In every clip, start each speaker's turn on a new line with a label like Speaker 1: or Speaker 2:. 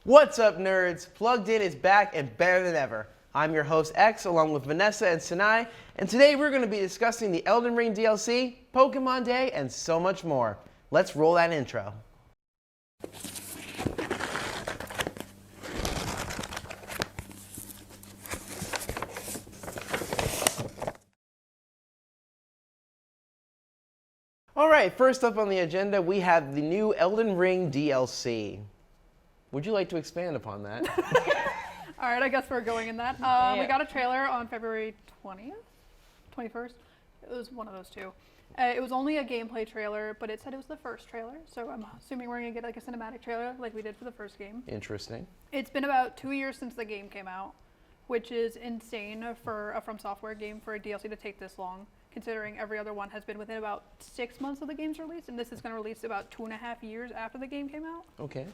Speaker 1: What's up, nerds? Plugged In is back and better than ever. I'm your host, X, along with Vanessa and Sinai, and today we're going to be discussing the Elden Ring DLC, Pokemon Day, and so much more. Let's roll that intro. Alright, first up on the agenda, we have the new Elden Ring DLC. Would you like to expand upon that?
Speaker 2: All right, I guess we're going in that. We got a trailer on February 20th? 21st? It was one of those two. It was only a gameplay trailer, but it said it was the first trailer, so I'm assuming we're going to get like a cinematic trailer like we did for the first game.
Speaker 1: Interesting.
Speaker 2: It's been about 2 years since the game came out, which is insane for a From Software game for a DLC to take this long, considering every other one has been within about 6 months of the game's release, and this is going to release about 2.5 years after the game came out.
Speaker 1: Okay.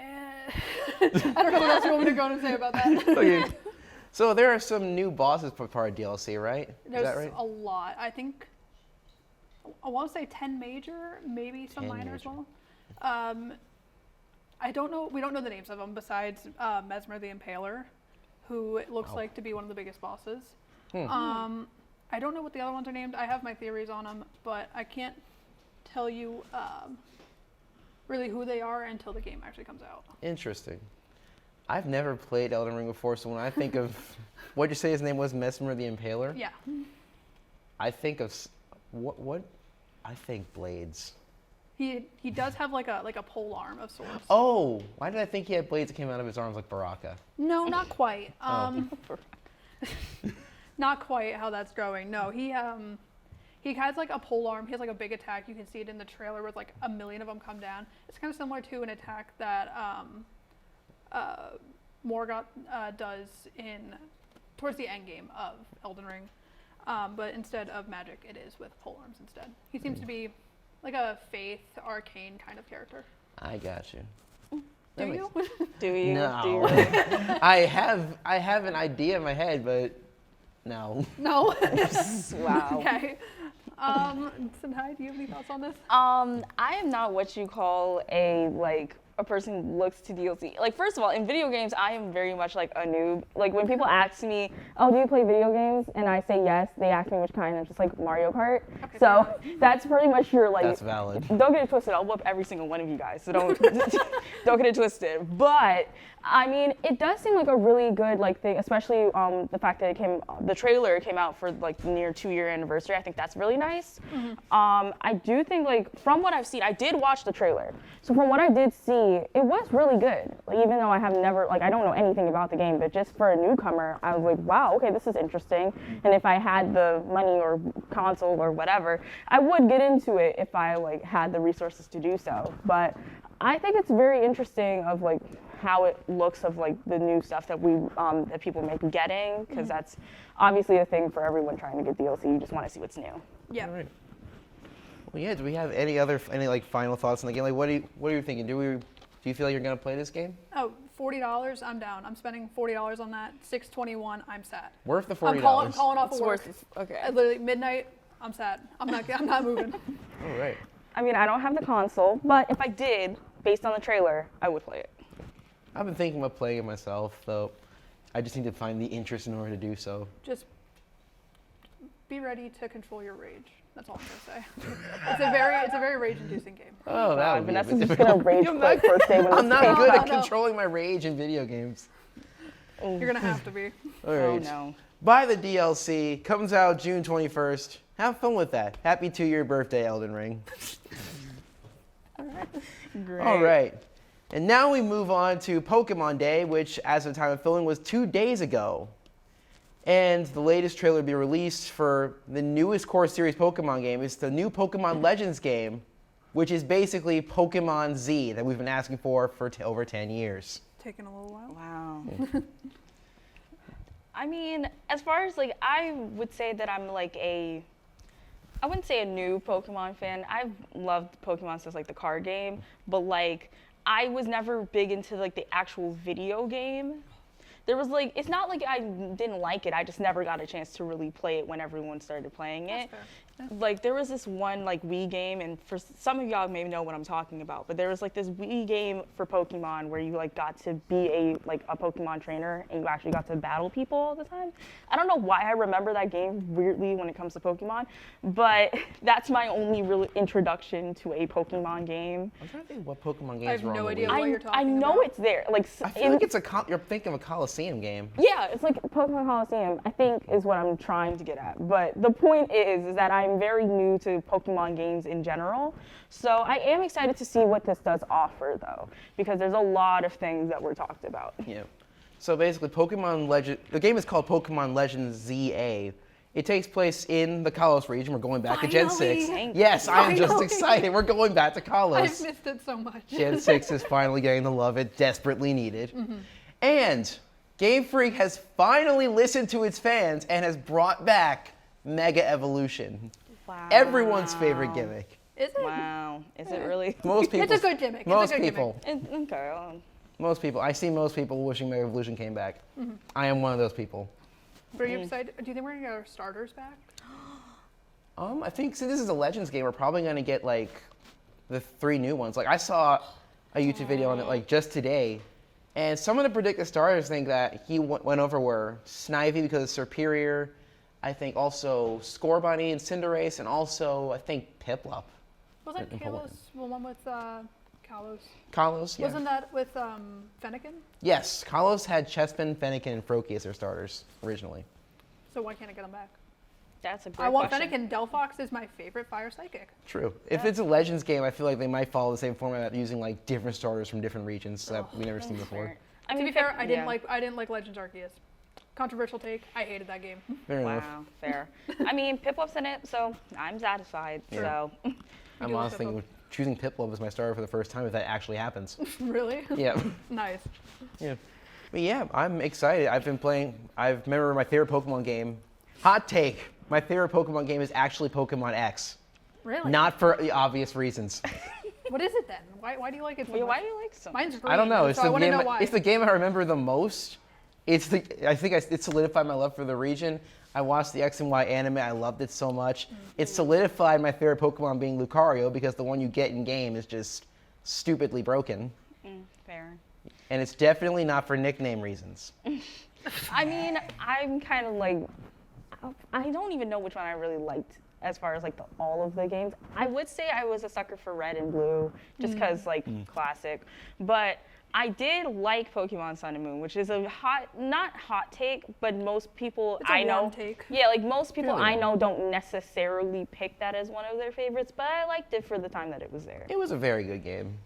Speaker 2: I don't know what else you want me to go on and say about that.
Speaker 1: Okay. So there are some new bosses for part of DLC, right?
Speaker 2: There's
Speaker 1: is that right?
Speaker 2: a lot. I think, I want to say 10 major, maybe some minor as well. I don't know, we don't know the names of them besides Mesmer the Impaler, who it looks like to be one of the biggest bosses. I don't know what the other ones are named. I have my theories on them, but I can't tell you really who they are until the game actually comes out.
Speaker 1: Interesting. I've never played Elden Ring before, so when I think of, what'd you say his name was, Mesmer the Impaler?
Speaker 2: Yeah.
Speaker 1: I think of, what? I think blades.
Speaker 2: He does have like a pole arm of sorts.
Speaker 1: Oh, why did I think he had blades that came out of his arms like Baraka?
Speaker 2: No, not quite. Not quite how that's going. No, he has like a pole arm. He has like a big attack. You can see it in the trailer with like 1 million of them come down. It's kind of similar to an attack that Morgoth does towards the end game of Elden Ring. But instead of magic, it is with pole arms instead. He seems to be like a Faith Arcane kind of character.
Speaker 1: I got you.
Speaker 2: Do you?
Speaker 3: Do you?
Speaker 1: No.
Speaker 3: Do you really?
Speaker 1: I have an idea in my head, but no.
Speaker 2: No.
Speaker 3: Wow.
Speaker 2: Okay. Sinai, do you have any thoughts on this?
Speaker 3: I am not what you call a person who looks to DLC. Like, first of all, in video games, I am very much like a noob. Like, when people ask me, oh, do you play video games? And I say yes, they ask me which kind. I'm just like, Mario Kart. Okay, so that's pretty much your, like...
Speaker 1: That's valid.
Speaker 3: Don't get it twisted. I'll whoop every single one of you guys. So don't get it twisted. But, I mean, it does seem like a really good, like, thing, especially the fact that the trailer came out for, like, the near 2-year anniversary. I think that's really nice. Mm-hmm. I do think, like, from what I've seen, I did watch the trailer. So from what I did see, it was really good. Like, even though I have never, like, I don't know anything about the game, but just for a newcomer, I was like, wow, okay, this is interesting. And if I had the money or console or whatever, I would get into it if I, like, had the resources to do so. But I think it's very interesting of, like, how it looks of, like, the new stuff that that people may be getting, because that's obviously a thing for everyone trying to get DLC. You just want to see what's new.
Speaker 2: Yeah.
Speaker 1: All right. Well, yeah. Do we have any like final thoughts on the game? Like, what are you thinking? Do you feel like you're gonna play this game?
Speaker 2: Oh, $40, I'm down. I'm spending $40 on that. $6.21, I'm sad.
Speaker 1: Worth the $40.
Speaker 2: I'm calling off of work.
Speaker 3: Okay.
Speaker 2: At literally midnight, I'm sad. I'm not moving.
Speaker 1: All right.
Speaker 3: I mean, I don't have the console, but if I did, based on the trailer, I would play it.
Speaker 1: I've been thinking about playing it myself, though. I just need to find the interest in order to do so.
Speaker 2: Just be ready to control your rage. That's all I'm gonna say. It's a very rage-inducing game.
Speaker 1: Oh, that would be a bit
Speaker 3: Vanessa's just
Speaker 1: difficult.
Speaker 3: gonna rage quit first day when
Speaker 1: I'm not
Speaker 3: this
Speaker 1: good
Speaker 3: came
Speaker 1: at
Speaker 3: out.
Speaker 1: controlling my rage in video games.
Speaker 2: You're gonna have to be.
Speaker 1: All right.
Speaker 3: Oh no.
Speaker 1: Buy the DLC. Comes out June 21st. Have fun with that. Happy 2-year birthday, Elden Ring.
Speaker 3: Great.
Speaker 1: All right. And now we move on to Pokemon Day, which, as of the time of filming, was 2 days ago. And the latest trailer to be released for the newest core series Pokemon game is the new Pokemon Legends game, which is basically Pokemon Z that we've been asking for over 10 years.
Speaker 2: Taking a little while.
Speaker 3: Wow. I mean, as far as like, I would say that I'm like I wouldn't say a new Pokemon fan. I've loved Pokemon since like the card game, but like I was never big into like the actual video game. There was like, it's not like I didn't like it, I just never got a chance to really play it when everyone started playing it. like there was this one like Wii game, and for some of y'all may know what I'm talking about, but there was like this Wii game for Pokemon where you like got to be a Pokemon trainer and you actually got to battle people all the time. I don't know why I remember that game weirdly when it comes to Pokemon, but that's my only real introduction to a Pokemon game.
Speaker 1: I'm trying to think what Pokemon games
Speaker 2: I have
Speaker 1: were on
Speaker 2: no
Speaker 1: the
Speaker 2: idea
Speaker 1: Wii.
Speaker 2: what you're
Speaker 3: I
Speaker 2: talking
Speaker 3: know
Speaker 2: about.
Speaker 3: it's there. Like
Speaker 1: I feel like you're thinking of a Coliseum game.
Speaker 3: yeah, it's like Pokemon Coliseum, I think is what I'm trying to get at. But the point is that I'm very new to Pokemon games in general. So I am excited to see what this does offer though, because there's a lot of things that were talked about.
Speaker 1: Yeah. So basically, the game is called Pokemon Legends ZA. It takes place in the Kalos region. We're going back to Gen 6.
Speaker 2: Finally.
Speaker 1: Yes, I am just
Speaker 2: Finally.
Speaker 1: excited. We're going back to Kalos.
Speaker 2: I've missed it so much.
Speaker 1: Gen 6 is finally getting the love it desperately needed. And Game Freak has finally listened to its fans and has brought back Mega Evolution.
Speaker 3: Wow.
Speaker 1: Everyone's favorite gimmick.
Speaker 2: Is it?
Speaker 3: Wow. Is it really?
Speaker 1: Most people.
Speaker 2: It's a good gimmick.
Speaker 1: Most
Speaker 2: it's a good
Speaker 1: people.
Speaker 3: Okay.
Speaker 1: Most people. I see most people wishing Mega Evolution came back. I am one of those people.
Speaker 2: Gimmick. Are you excited? Do you think we're gonna get our starters back?
Speaker 1: I think since this is a Legends game, we're probably gonna get like the 3 new ones. Like I saw a YouTube video on it like just today, and some of the predicted starters think that he went over were Snivy because it's superior. I think also Scorbunny and Cinderace, and also I think Piplup.
Speaker 2: Was that
Speaker 1: In
Speaker 2: Kalos?
Speaker 1: Pokemon.
Speaker 2: The one with Kalos?
Speaker 1: Kalos, yeah.
Speaker 2: Wasn't that with Fennekin?
Speaker 1: Yes, Kalos had Chespin, Fennekin, and Froakie as their starters originally.
Speaker 2: So why can't I get them back?
Speaker 3: That's a great
Speaker 2: I want
Speaker 3: question.
Speaker 2: Fennekin. Delphox is my favorite fire psychic.
Speaker 1: True. If it's a Legends game, I feel like they might follow the same format using like different starters from different regions that we never seen before.
Speaker 3: I
Speaker 2: To
Speaker 3: mean,
Speaker 2: be fair, I didn't
Speaker 3: yeah.
Speaker 2: like Legends Arceus. Controversial take. I hated that game.
Speaker 1: Fair enough.
Speaker 3: Wow, fair. I mean, Piplup's in it, so I'm satisfied.
Speaker 1: Yeah.
Speaker 3: So,
Speaker 1: I'm
Speaker 2: do like
Speaker 1: honestly thinking
Speaker 2: Piplup.
Speaker 1: of choosing Piplup as my starter for the first time if that actually happens.
Speaker 2: Really?
Speaker 1: Yeah.
Speaker 2: Nice.
Speaker 1: Yeah. But yeah, I'm excited. I've been playing, I remember my favorite Pokemon game. Hot take. My favorite Pokemon game is actually Pokemon X.
Speaker 2: Really?
Speaker 1: Not for the obvious reasons.
Speaker 2: What is it then? Why do you like it so
Speaker 3: wait,
Speaker 2: much?
Speaker 3: why do you like so much?
Speaker 2: Mine's green.
Speaker 1: I don't know.
Speaker 2: So I want to know why.
Speaker 1: It's the game I remember the most. I think it solidified my love for the region. I watched the X and Y anime. I loved it so much. It solidified my favorite Pokemon being Lucario because the one you get in game is just stupidly broken.
Speaker 3: Fair.
Speaker 1: And it's definitely not for nickname reasons.
Speaker 3: I mean, I'm kind of like, I don't even know which one I really liked as far as like all of the games. I would say I was a sucker for Red and Blue just because like classic, but I did like Pokemon Sun and Moon, which is a not hot take, but most people
Speaker 2: It's a
Speaker 3: I know,
Speaker 2: warm take.
Speaker 3: yeah, like most people
Speaker 1: Fairly
Speaker 3: I
Speaker 1: warm.
Speaker 3: know don't necessarily pick that as one of their favorites, but I liked it for the time that it was there.
Speaker 1: It was a very good game.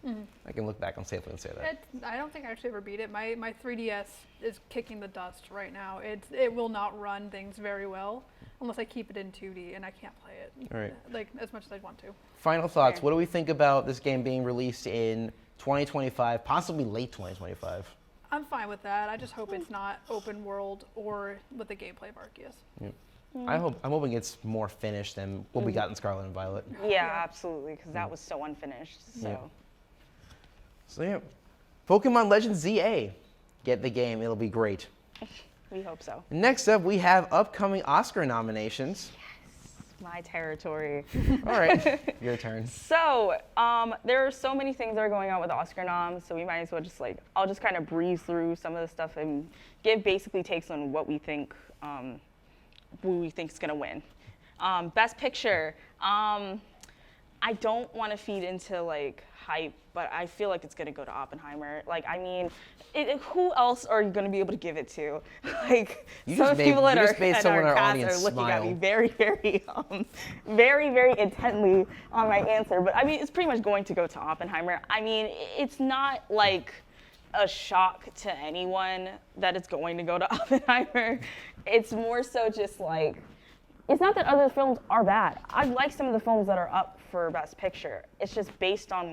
Speaker 1: I can look back on safely and say that.
Speaker 2: I don't think I actually ever beat it. My 3DS is kicking the dust right now. It will not run things very well unless I keep it in 2D, and I can't play it
Speaker 1: All right.
Speaker 2: like as much as I'd want to.
Speaker 1: Final thoughts.
Speaker 3: Fair.
Speaker 1: What do we think about this game being released in 2025, possibly late 2025?
Speaker 2: I'm fine with that. I just hope it's not open world or with the gameplay of Arceus.
Speaker 1: I'm hoping it's more finished than what we got in Scarlet and Violet.
Speaker 3: Yeah, absolutely, because that was so unfinished. So.
Speaker 1: Yeah. So yeah, Pokemon Legends ZA. Get the game. It'll be great.
Speaker 3: We hope so.
Speaker 1: Next up, we have upcoming Oscar nominations.
Speaker 3: My territory.
Speaker 1: All right, your turn.
Speaker 3: So, there are so many things that are going on with Oscar noms, so we might as well just I'll just kind of breeze through some of the stuff and give basically takes on what we think, who we think is gonna win. Best Picture. I don't want to feed into like hype, but I feel like it's gonna go to Oppenheimer. Like, I mean, who else are you gonna be able to give it to? Like,
Speaker 1: You
Speaker 3: some
Speaker 1: just made-
Speaker 3: people in
Speaker 1: you
Speaker 3: our,
Speaker 1: just made
Speaker 3: in
Speaker 1: someone in
Speaker 3: our
Speaker 1: our
Speaker 3: cast
Speaker 1: audience
Speaker 3: are looking at me
Speaker 1: smile.
Speaker 3: very, very, very intently on my answer. But I mean, it's pretty much going to go to Oppenheimer. I mean, it's not like a shock to anyone that it's going to go to Oppenheimer. It's more so just like, it's not that other films are bad. I like some of the films that are up for Best Picture. It's just based on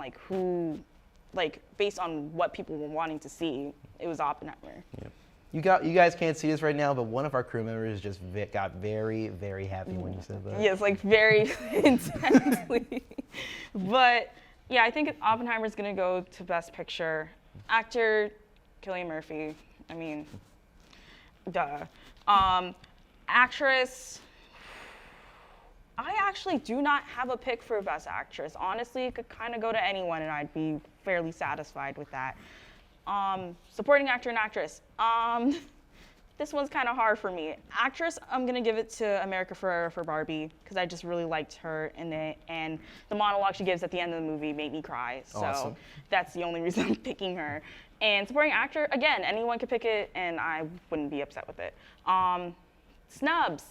Speaker 3: based on what people were wanting to see. It was Oppenheimer.
Speaker 1: Yeah. You guys can't see this right now, but one of our crew members just got very, very happy when you said that.
Speaker 3: Yes, like very intensely. But yeah, I think Oppenheimer's gonna go to Best Picture. Actor, Cillian Murphy. I mean, duh. Actress, I actually do not have a pick for Best Actress. Honestly, it could kind of go to anyone, and I'd be fairly satisfied with that. Supporting actor and actress. This one's kind of hard for me. Actress, I'm gonna give it to America Ferrera for Barbie because I just really liked her in it, and the monologue she gives at the end of the movie made me cry. So
Speaker 1: Awesome.
Speaker 3: that's the only reason I'm picking her. And supporting actor, again, anyone could pick it, and I wouldn't be upset with it. Snubs.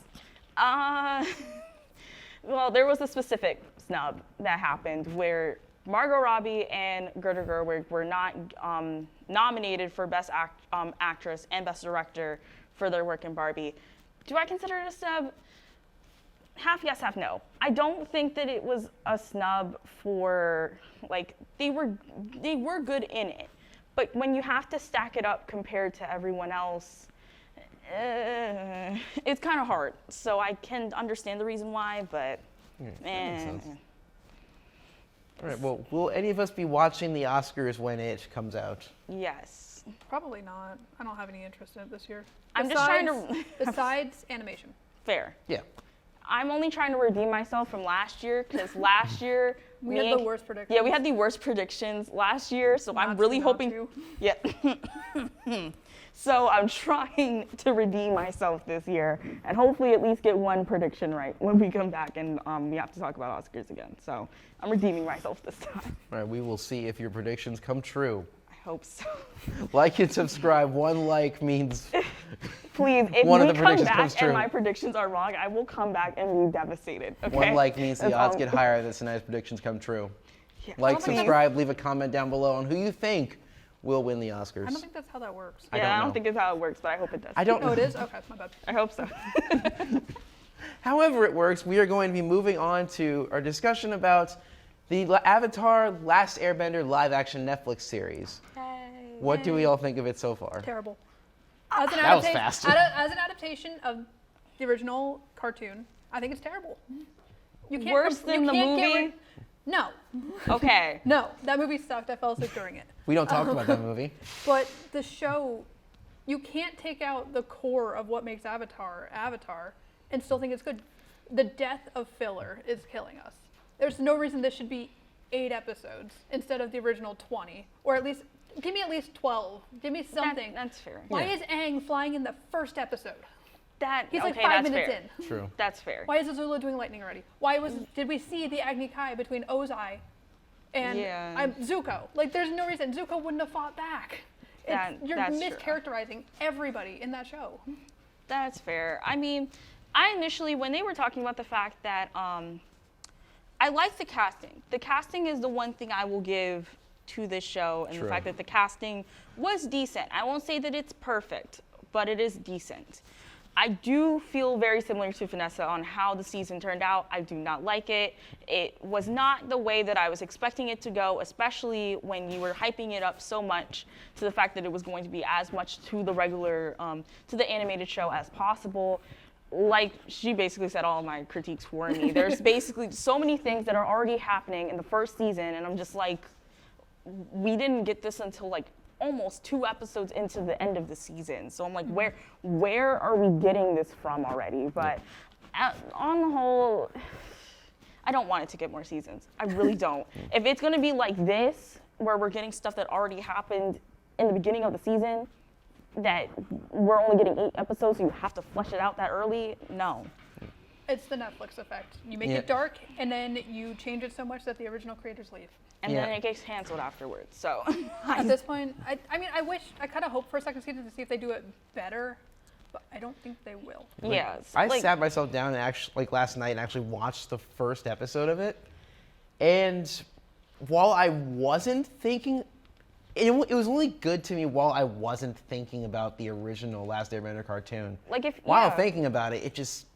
Speaker 3: Well, there was a specific snub that happened where Margot Robbie and Greta Gerwig were not nominated for Best Actress and Best Director for their work in Barbie. Do I consider it a snub? Half yes, half no. I don't think that it was a snub for, like, they were good in it. But when you have to stack it up compared to everyone else, it's kind of hard. So I can understand the reason why, but
Speaker 1: that makes sense.
Speaker 3: eh.
Speaker 1: All right, well, will any of us be watching the Oscars when it comes out?
Speaker 3: Yes.
Speaker 2: Probably not. I don't have any interest in it this year.
Speaker 3: I'm just trying to-
Speaker 2: Besides animation.
Speaker 3: Fair.
Speaker 1: Yeah.
Speaker 3: I'm only trying to redeem myself from last year because last year
Speaker 2: We
Speaker 3: me
Speaker 2: had
Speaker 3: and-
Speaker 2: the worst predictions.
Speaker 3: Yeah, we had the worst predictions last year, so I'm
Speaker 2: Not
Speaker 3: really
Speaker 2: to,
Speaker 3: hoping.
Speaker 2: not
Speaker 3: Yeah. So I'm trying to redeem myself this year and hopefully at least get one prediction right when we come back and we have to talk about Oscars again. So I'm redeeming myself this time.
Speaker 1: All right, we will see if your predictions come true.
Speaker 3: I hope so.
Speaker 1: Like and subscribe. One like means
Speaker 3: Please, if
Speaker 1: One of
Speaker 3: we
Speaker 1: the
Speaker 3: come
Speaker 1: predictions comes
Speaker 3: back and
Speaker 1: true.
Speaker 3: my predictions are wrong, I will come back and be devastated. Okay?
Speaker 1: one like means the
Speaker 3: That's
Speaker 1: odds
Speaker 3: all.
Speaker 1: get higher that tonight's predictions come true.
Speaker 3: Yeah.
Speaker 1: Like,
Speaker 2: don't think
Speaker 1: subscribe, leave a comment down below on who you think will win the Oscars.
Speaker 2: I don't think that's how that works.
Speaker 1: I
Speaker 3: Yeah,
Speaker 1: don't
Speaker 3: I
Speaker 1: know.
Speaker 3: don't think it's how it works, but I hope it does.
Speaker 1: I don't
Speaker 2: Oh,
Speaker 1: know.
Speaker 2: it is? Okay, my bad.
Speaker 3: I hope so.
Speaker 1: However it works, we are going to be moving on to our discussion about the Avatar Last Airbender live-action Netflix series. What do we all think of it so far?
Speaker 2: Terrible. As an
Speaker 1: That was
Speaker 2: adaptation,
Speaker 1: fast.
Speaker 2: As an adaptation of the original cartoon, I think it's terrible. You can't
Speaker 3: Worse
Speaker 2: you
Speaker 3: than the
Speaker 2: can't get
Speaker 3: movie?
Speaker 2: rid- No,
Speaker 3: Okay.
Speaker 2: no, that movie sucked. I fell asleep during it.
Speaker 1: We don't talk about that movie.
Speaker 2: But the show, you can't take out the core of what makes Avatar and still think it's good. The death of filler is killing us. There's no reason this should be 8 episodes instead of the original 20, or at least give me at least 12. Give me something.
Speaker 3: That's fair.
Speaker 2: Why
Speaker 1: Yeah.
Speaker 2: is Aang flying in the first episode? He's like
Speaker 3: okay,
Speaker 2: 5
Speaker 3: that's
Speaker 2: minutes
Speaker 3: fair.
Speaker 2: in.
Speaker 1: True.
Speaker 3: That's fair.
Speaker 2: Why is Azula doing lightning already? Did we see the Agni Kai between Ozai and
Speaker 3: Yeah.
Speaker 2: Zuko? Like, there's no reason Zuko wouldn't have fought back. You're
Speaker 3: that's true.
Speaker 2: mischaracterizing everybody in that show.
Speaker 3: That's fair. I mean, I initially, when they were talking about the fact that I like the casting. The casting is the one thing I will give to this show, and
Speaker 1: True.
Speaker 3: the fact that the casting was decent. I won't say that it's perfect, but it is decent. I do feel very similar to Vanessa on how the season turned out. I do not like it. It was not the way that I was expecting it to go, especially when you were hyping it up so much to the fact that it was going to be as much to the regular, to the animated show as possible. Like she basically said all of my critiques for me. There's basically so many things that are already happening in the first season, and I'm just like, we didn't get this until like almost 2 episodes into the end of the season. So I'm like, where are we getting this from already? But on the whole, I don't want it to get more seasons. I really don't. If it's gonna be like this, where we're getting stuff that already happened in the beginning of the season, that we're only getting 8 episodes, so you have to flesh it out that early, no.
Speaker 2: It's the Netflix effect. You make
Speaker 1: Yeah.
Speaker 2: it dark, and then you change it so much that the original creators leave.
Speaker 3: And
Speaker 1: Yeah.
Speaker 3: then it gets canceled afterwards, so.
Speaker 2: At this point, I mean, I kind of hope for a second season to see if they do it better, but I don't think they will.
Speaker 3: Yes.
Speaker 1: I
Speaker 3: like,
Speaker 1: sat myself down and actually, like last night, and actually watched the first episode of it. And while I wasn't thinking, it was only good to me while I wasn't thinking about the original Last Airbender cartoon.
Speaker 3: like if
Speaker 1: While
Speaker 3: yeah.
Speaker 1: thinking about it, it just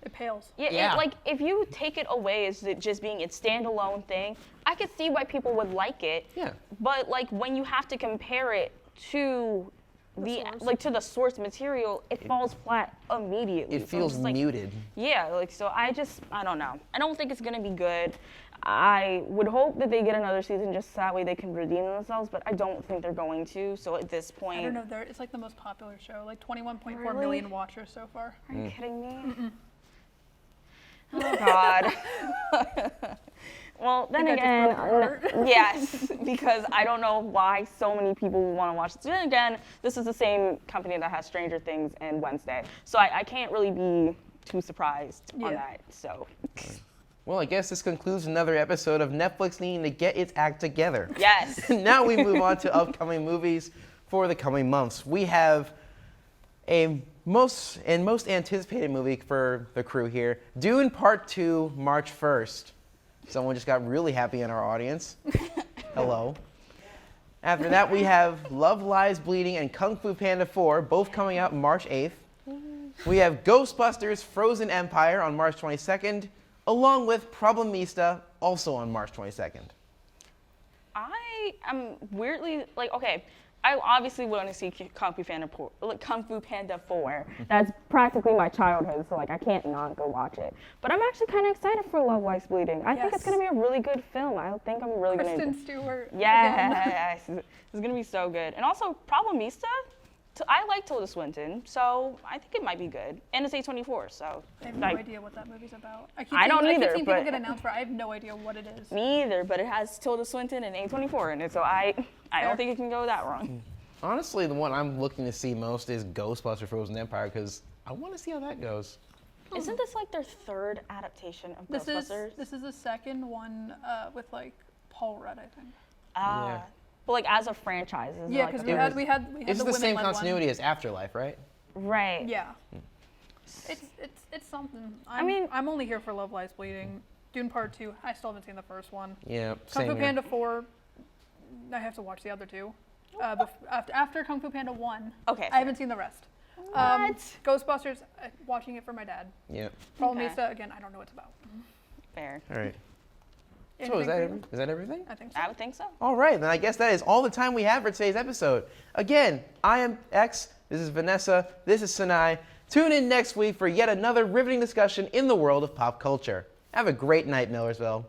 Speaker 2: It pales.
Speaker 3: Yeah,
Speaker 1: Yeah.
Speaker 3: like if you take it away as it just being its standalone thing, I could see why people would like it.
Speaker 1: Yeah.
Speaker 3: But like when you have to compare it to
Speaker 2: source.
Speaker 3: to the source material, it falls flat immediately.
Speaker 1: it
Speaker 3: So I'm
Speaker 1: feels
Speaker 3: just like,
Speaker 1: muted.
Speaker 3: Yeah, like so I don't know. I don't think it's gonna be good. I would hope that they get another season just so that way they can redeem themselves, but I don't think they're going to. So at this point,
Speaker 2: I don't know. It's like the most popular show, like 21.4
Speaker 3: Really?
Speaker 2: million watchers so far.
Speaker 3: Are you kidding me? Oh, God. Well, then
Speaker 2: Think I just broke your
Speaker 3: again, yes, because I don't know why so many people want to watch this. Then again, this is the same company that has Stranger Things and Wednesday, so I can't really be too surprised on that. So.
Speaker 1: Well, I guess this concludes another episode of Netflix needing to get its act together.
Speaker 3: Yes.
Speaker 1: Now we move on to upcoming movies for the coming months. We have a most anticipated movie for the crew here, Dune Part 2, March 1st. Someone just got really happy in our audience. Hello. After that, we have Love Lies Bleeding and Kung Fu Panda 4, both coming out March 8th. We have Ghostbusters Frozen Empire on March 22nd, along with Problemista, also on March 22nd.
Speaker 3: I am weirdly, okay, I obviously want to see Kung Fu Panda 4. That's practically my childhood, so I can't not go watch it. But I'm actually kind of excited for Love Lies Bleeding. I think it's going to be a really good film. I think I'm really going to...
Speaker 2: Kristen Stewart.
Speaker 3: Yes. It's going to be so good. And also, Problemista, I like Tilda Swinton, so I think it might be good. And it's A24, so...
Speaker 2: I have no idea what that movie's about.
Speaker 3: I don't either,
Speaker 2: I keep seeing
Speaker 3: but...
Speaker 2: people get announced for it. I have no idea what it is.
Speaker 3: Me either, but it has Tilda Swinton and A24 in it, so I don't think it can go that wrong.
Speaker 1: Honestly, the one I'm looking to see most is Ghostbusters Frozen Empire, because I want to see how that goes.
Speaker 3: Isn't this their third adaptation of Ghostbusters?
Speaker 2: This is the second one with Paul Rudd, I think.
Speaker 1: Yeah.
Speaker 3: But as a franchise, is
Speaker 2: Yeah, because we had
Speaker 1: It's
Speaker 2: the
Speaker 1: the same
Speaker 2: women-led
Speaker 1: continuity as Afterlife, right?
Speaker 3: Right.
Speaker 2: one. Yeah. It's something. I'm only here for Love Lies Bleeding. Dune Part 2, I still haven't seen the first one.
Speaker 1: Yeah,
Speaker 2: Kung
Speaker 1: same
Speaker 2: Fu
Speaker 1: here.
Speaker 2: Panda 4, I have to watch the other two. After Kung Fu Panda 1,
Speaker 3: Okay.
Speaker 2: I haven't seen the rest.
Speaker 3: What?
Speaker 2: Ghostbusters, watching it for my dad.
Speaker 1: Yeah.
Speaker 2: Problemista, again, I don't know what it's about.
Speaker 3: Fair.
Speaker 1: All right. So
Speaker 2: Anything
Speaker 1: is
Speaker 2: for you?
Speaker 1: that everything?
Speaker 2: I think so.
Speaker 3: I would think so.
Speaker 1: All right, then I guess that is all the time we have for today's episode. Again, I am X, this is Vanessa, this is Sinai. Tune in next week for yet another riveting discussion in the world of pop culture. Have a great night, Millersville.